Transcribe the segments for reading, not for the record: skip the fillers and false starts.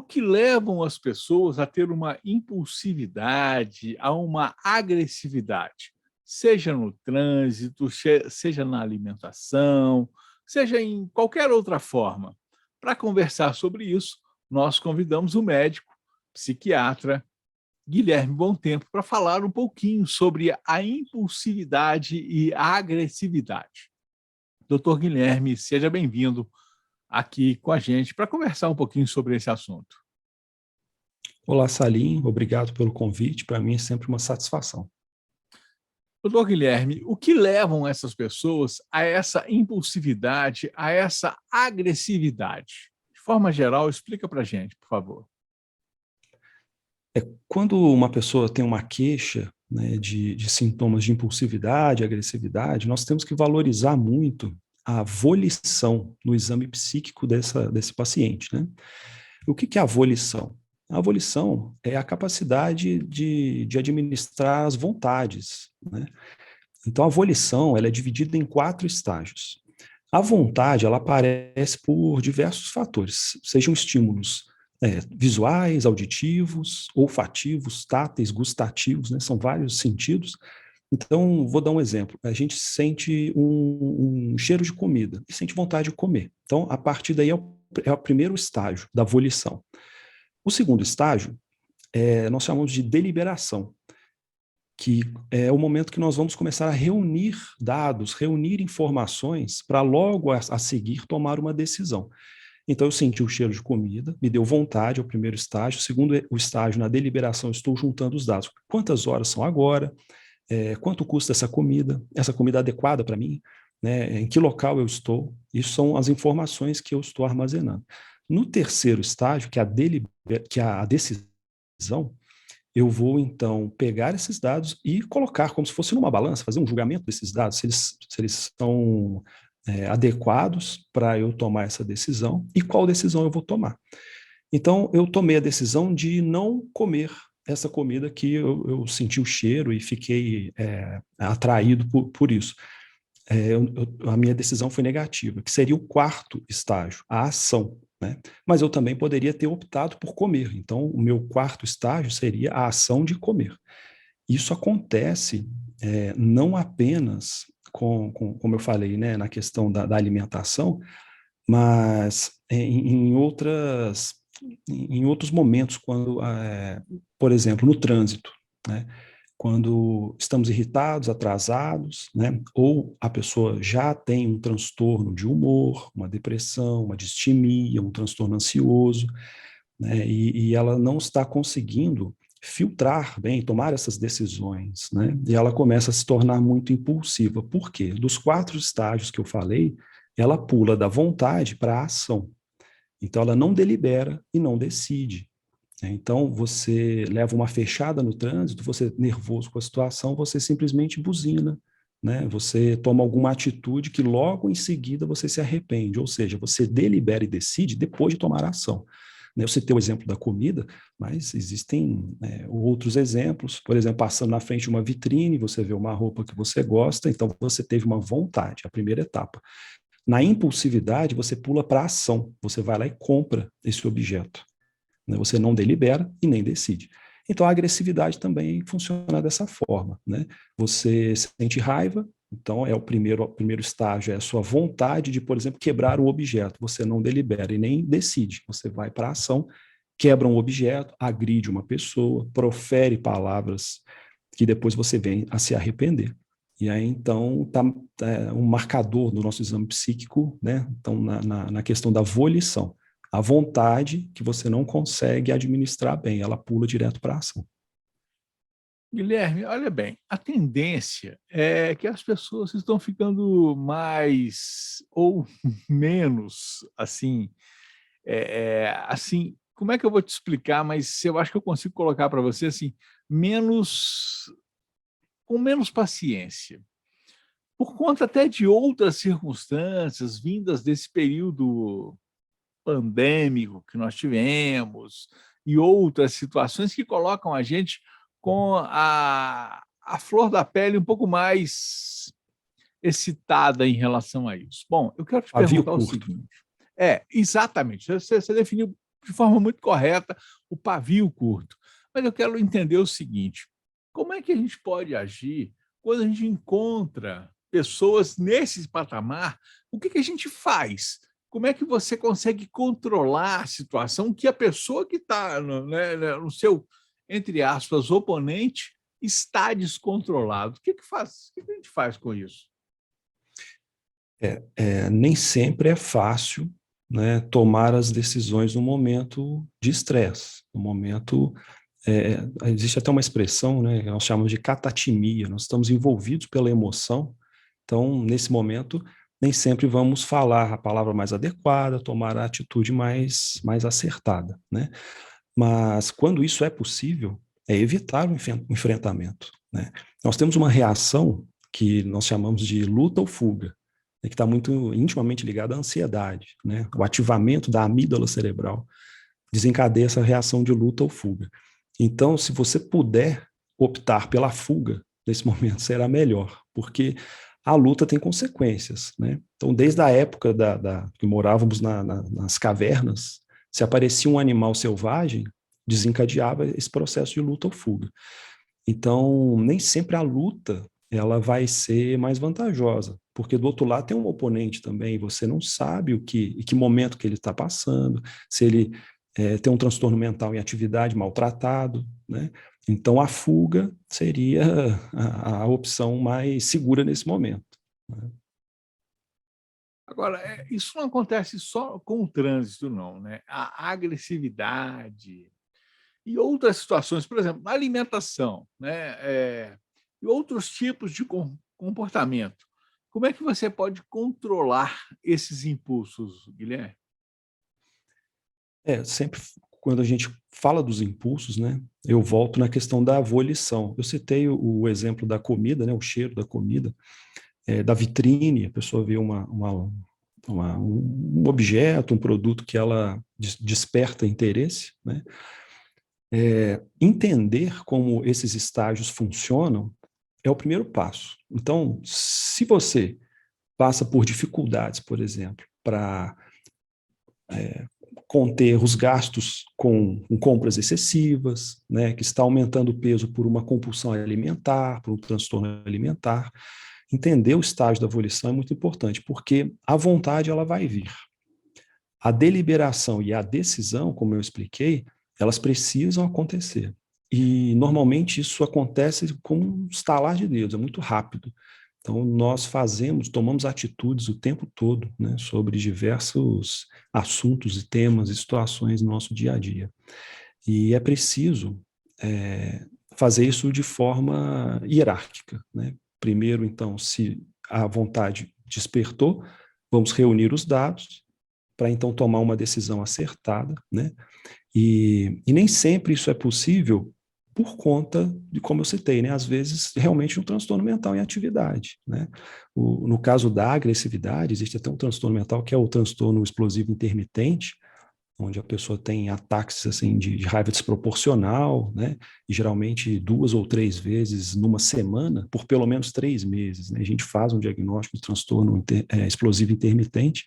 que levam as pessoas a ter uma impulsividade, a uma agressividade, seja no trânsito, seja na alimentação, seja em qualquer outra forma. Para conversar sobre isso, nós convidamos o médico, psiquiatra Guilherme Bom Tempo para falar um pouquinho sobre a impulsividade e a agressividade. Doutor Guilherme, seja bem-vindo aqui com a gente para conversar um pouquinho sobre esse assunto. Olá, Salim, obrigado pelo convite. Para mim é sempre uma satisfação. Doutor Guilherme, o que levam essas pessoas a essa impulsividade, a essa agressividade? De forma geral, explica para a gente, por favor. Quando uma pessoa tem uma queixa, né, de sintomas de impulsividade, agressividade, nós temos que valorizar muito a volição no exame psíquico desse paciente, né? O que é a volição? A volição é a capacidade de administrar as vontades, né? Então, a volição ela é dividida em 4 estágios. A vontade ela aparece por diversos fatores, sejam estímulos visuais, auditivos, olfativos, táteis, gustativos, né? São vários sentidos. Então, vou dar um exemplo. A gente sente um cheiro de comida e sente vontade de comer. Então, a partir daí é o primeiro estágio da volição. O segundo estágio nós chamamos de deliberação, que é o momento que nós vamos começar a reunir dados, reunir informações para logo a seguir tomar uma decisão. Então eu senti o cheiro de comida, me deu vontade, é o primeiro estágio. O segundo estágio, na deliberação, estou juntando os dados. Quantas horas são agora? Quanto custa essa comida? Essa comida é adequada para mim? Né? Em que local eu estou? Isso são as informações que eu estou armazenando. No terceiro estágio, que é a decisão, eu vou, então, pegar esses dados e colocar como se fosse numa balança, fazer um julgamento desses dados, se eles são adequados para eu tomar essa decisão e qual decisão eu vou tomar. Então, eu tomei a decisão de não comer essa comida que eu senti o cheiro e fiquei atraído por isso. A minha decisão foi negativa, que seria o quarto estágio, a ação. Né? Mas eu também poderia ter optado por comer. Então, o meu quarto estágio seria a ação de comer. Isso acontece não apenas como eu falei, né, na questão da alimentação, mas em outros momentos, quando, por exemplo, no trânsito, né? Quando estamos irritados, atrasados, né? Ou a pessoa já tem um transtorno de humor, uma depressão, uma distimia, um transtorno ansioso, né? E ela não está conseguindo filtrar bem, tomar essas decisões, né? E ela começa a se tornar muito impulsiva. Por quê? Dos 4 estágios que eu falei, ela pula da vontade para a ação. Então, ela não delibera e não decide. Então, você leva uma fechada no trânsito, você nervoso com a situação, você simplesmente buzina, né? Você toma alguma atitude que logo em seguida você se arrepende, ou seja, você delibera e decide depois de tomar a ação. Eu citei o exemplo da comida, mas existem outros exemplos. Por exemplo, passando na frente de uma vitrine, você vê uma roupa que você gosta, então você teve uma vontade, a primeira etapa. Na impulsividade, você pula para a ação, você vai lá e compra esse objeto. Você não delibera e nem decide. Então, a agressividade também funciona dessa forma. Né? Você sente raiva, então o primeiro estágio é a sua vontade de, por exemplo, quebrar um objeto. Você não delibera e nem decide. Você vai para a ação, quebra um objeto, agride uma pessoa, profere palavras que depois você vem a se arrepender. E aí, então, está um marcador do nosso exame psíquico, né? Então, na questão da volição. A vontade que você não consegue administrar bem, ela pula direto para a ação. Guilherme, olha bem, a tendência é que as pessoas estão ficando mais ou menos assim, como é que eu vou te explicar, mas eu acho que eu consigo colocar para você assim, com menos paciência. Por conta até de outras circunstâncias vindas desse período pandêmico que nós tivemos e outras situações que colocam a gente com a flor da pele um pouco mais excitada em relação a isso. Bom, eu quero te Pavio perguntar o curto. seguinte. Exatamente, você definiu de forma muito correta, o pavio curto. Mas eu quero entender o seguinte: como é que a gente pode agir quando a gente encontra pessoas nesse patamar? O que a gente faz? Como é que você consegue controlar a situação que a pessoa que está no seu, entre aspas, oponente está descontrolado? O que faz? O que a gente faz com isso? Nem sempre é fácil, né, tomar as decisões no momento de estresse, no momento existe até uma expressão, né, que nós chamamos de catatimia, nós estamos envolvidos pela emoção, então, nesse momento, nem sempre vamos falar a palavra mais adequada, tomar a atitude mais acertada, né? Mas, quando isso é possível, é evitar o enfrentamento, né? Nós temos uma reação que nós chamamos de luta ou fuga, né, que está muito intimamente ligada à ansiedade, né? O ativamento da amígdala cerebral desencadeia essa reação de luta ou fuga. Então, se você puder optar pela fuga, nesse momento será melhor, porque a luta tem consequências, né? Então, desde a época que morávamos nas cavernas, se aparecia um animal selvagem, desencadeava esse processo de luta ou fuga. Então, nem sempre a luta ela vai ser mais vantajosa, porque do outro lado tem um oponente também, você não sabe em que momento que ele está passando, se ele tem um transtorno mental em atividade, maltratado, né? Então a fuga seria a opção mais segura nesse momento, né? Agora, isso não acontece só com o trânsito, não, né? A agressividade e outras situações, por exemplo, na alimentação, né? E outros tipos de comportamento. Como é que você pode controlar esses impulsos, Guilherme? Sempre quando a gente fala dos impulsos, né, eu volto na questão da volição. Eu citei o exemplo da comida, né, o cheiro da comida, da vitrine, a pessoa vê um objeto, um produto que ela desperta interesse, né? Entender como esses estágios funcionam é o primeiro passo. Então, se você passa por dificuldades, por exemplo, para conter os gastos com compras excessivas, né, que está aumentando o peso por uma compulsão alimentar, por um transtorno alimentar, entender o estágio da volição é muito importante, porque a vontade ela vai vir. A deliberação e a decisão, como eu expliquei, elas precisam acontecer. E normalmente isso acontece com um estalar de dedos, é muito rápido. Então, nós tomamos atitudes o tempo todo, né, sobre diversos assuntos e temas e situações no nosso dia a dia. E é preciso fazer isso de forma hierárquica, né? Primeiro, então, se a vontade despertou, vamos reunir os dados para então tomar uma decisão acertada, né? E nem sempre isso é possível por conta de, como eu citei, né, às vezes realmente um transtorno mental em atividade, né? No caso da agressividade, existe até um transtorno mental que é o transtorno explosivo intermitente, onde a pessoa tem ataques assim de raiva desproporcional, né? E geralmente 2 ou 3 vezes numa semana, por pelo menos 3 meses, né? A gente faz um diagnóstico de transtorno explosivo intermitente,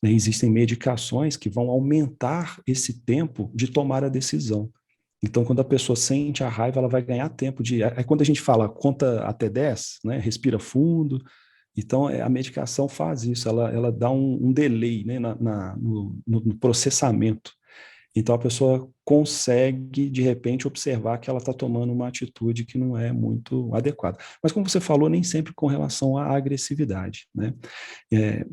né? Existem medicações que vão aumentar esse tempo de tomar a decisão. Então, quando a pessoa sente a raiva, ela vai ganhar tempo de... Quando a gente fala conta até 10, né? Respira fundo. Então, a medicação faz isso, ela dá um delay, né, no processamento. Então, a pessoa consegue, de repente, observar que ela está tomando uma atitude que não é muito adequada. Mas, como você falou, nem sempre com relação à agressividade, né?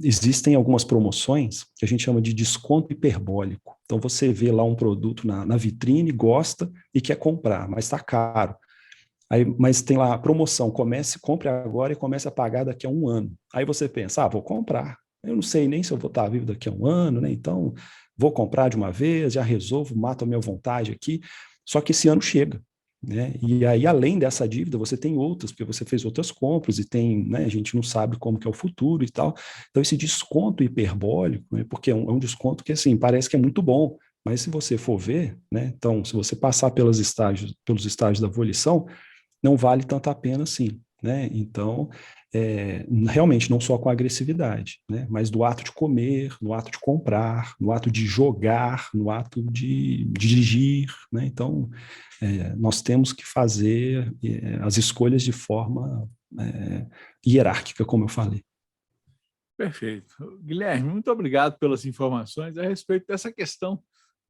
Existem algumas promoções que a gente chama de desconto hiperbólico. Então, você vê lá um produto na vitrine, gosta e quer comprar, mas está caro. Aí, mas tem lá a promoção, compre agora e comece a pagar daqui a um ano. Aí você pensa, vou comprar. Eu não sei nem se eu vou estar vivo daqui a um ano, né? Então, vou comprar de uma vez, já resolvo, mato a minha vontade aqui. Só que esse ano chega, né? E aí, além dessa dívida, você tem outras, porque você fez outras compras e tem, né? A gente não sabe como que é o futuro e tal. Então, esse desconto hiperbólico, né? Porque é um desconto que, assim, parece que é muito bom, mas se você for ver, né? Então, se você passar pelos estágios da volição, não vale tanto a pena assim, né? Então, realmente, não só com a agressividade, né? Mas do ato de comer, no ato de comprar, no ato de jogar, no ato de dirigir, né? Então, nós temos que fazer as escolhas de forma hierárquica, como eu falei. Perfeito. Guilherme, muito obrigado pelas informações a respeito dessa questão,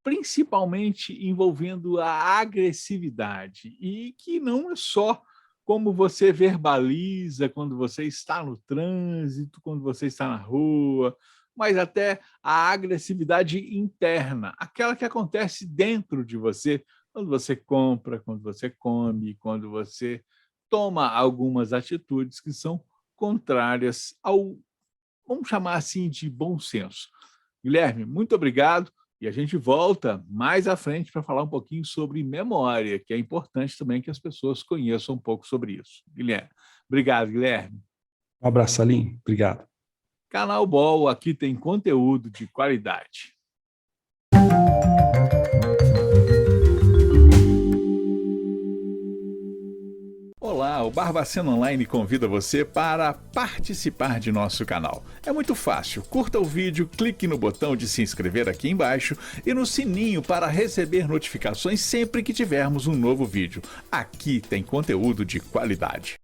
principalmente envolvendo a agressividade, e que não é só como você verbaliza quando você está no trânsito, quando você está na rua, mas até a agressividade interna, aquela que acontece dentro de você, quando você compra, quando você come, quando você toma algumas atitudes que são contrárias ao, vamos chamar assim, de bom senso. Guilherme, muito obrigado, e a gente volta mais à frente para falar um pouquinho sobre memória, que é importante também que as pessoas conheçam um pouco sobre isso. Guilherme, obrigado, Guilherme. Um abraço, Aline. Obrigado. Canal Ball, aqui tem conteúdo de qualidade. Olá, o Barbacena Online convida você para participar de nosso canal. É muito fácil, curta o vídeo, clique no botão de se inscrever aqui embaixo e no sininho para receber notificações sempre que tivermos um novo vídeo. Aqui tem conteúdo de qualidade.